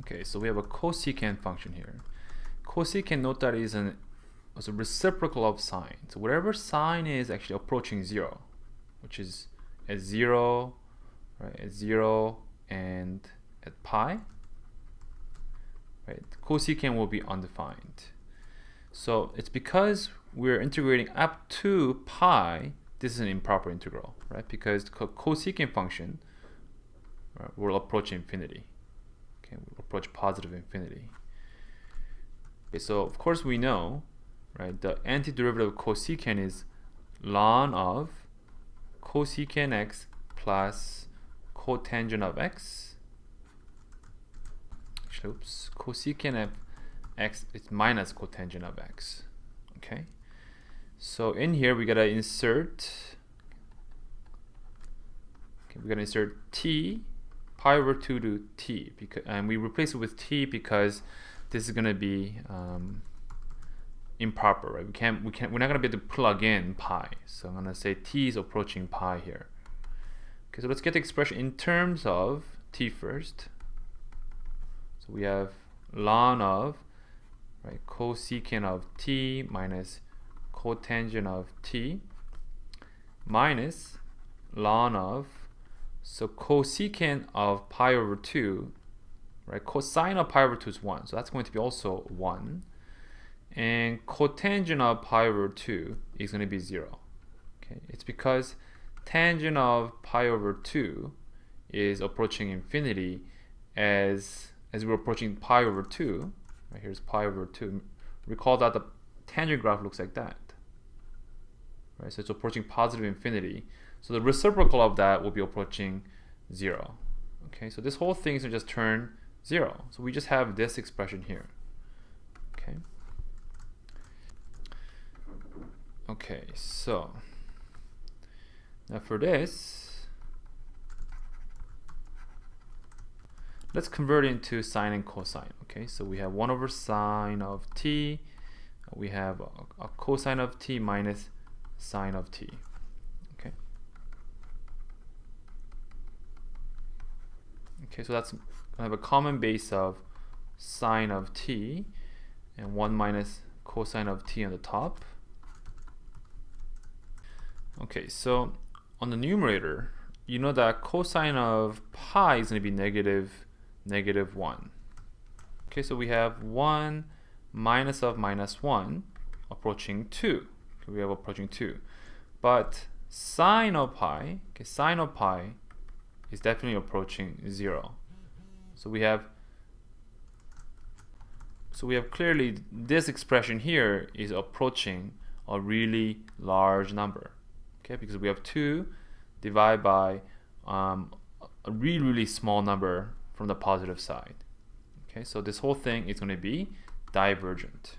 Okay, so we have a cosecant function here. Cosecant, note that is a reciprocal of sine. So whatever sine is actually approaching 0, which is at 0, right, at 0 and at pi, right, cosecant will be undefined. So it's because we're integrating up to pi, this is an improper integral, right? Because the cosecant function, right, will approach infinity. Okay, will approach positive infinity. Okay, so of course we know, right, the antiderivative of cosecant is ln of cosecant x plus cotangent of x. Actually, oops, cosecant of x is minus cotangent of x. Okay, so in here we gotta insert, t pi over 2 to t, because, and we replace it with t because this is gonna be improper, right? We're not gonna be able to plug in pi, so I'm gonna say t is approaching pi here. Okay, so let's get the expression in terms of t first. So we have ln of, right, cosecant of t minus cotangent of t minus ln of, so cosecant of pi over 2, right, cosine of pi over 2 is 1, so that's going to be also 1, and cotangent of pi over 2 is going to be 0. Okay, it's because tangent of pi over 2 is approaching infinity as we're approaching pi over 2. Right, here's pi over 2. Recall that the tangent graph looks like that. Right, so it's approaching positive infinity. So the reciprocal of that will be approaching 0. Okay, so this whole thing is going to just turn 0. So we just have this expression here. Okay. Okay, so now for this, let's convert it into sine and cosine. Okay, so we have 1 over sine of t. We have a cosine of t minus sine of t. Okay. Okay, so that's going to have a common base of sine of t and 1 minus cosine of t on the top. Okay, so on the numerator, you know that cosine of pi is going to be negative 1. Okay, so we have 1 minus of minus 1 approaching 2. Okay, we have approaching 2. But sine of pi, okay, sine of pi is definitely approaching 0. So we have clearly this expression here is approaching a really large number. Okay, because we have 2 divided by a really small number from the positive side. Okay, so this whole thing is going to be divergent.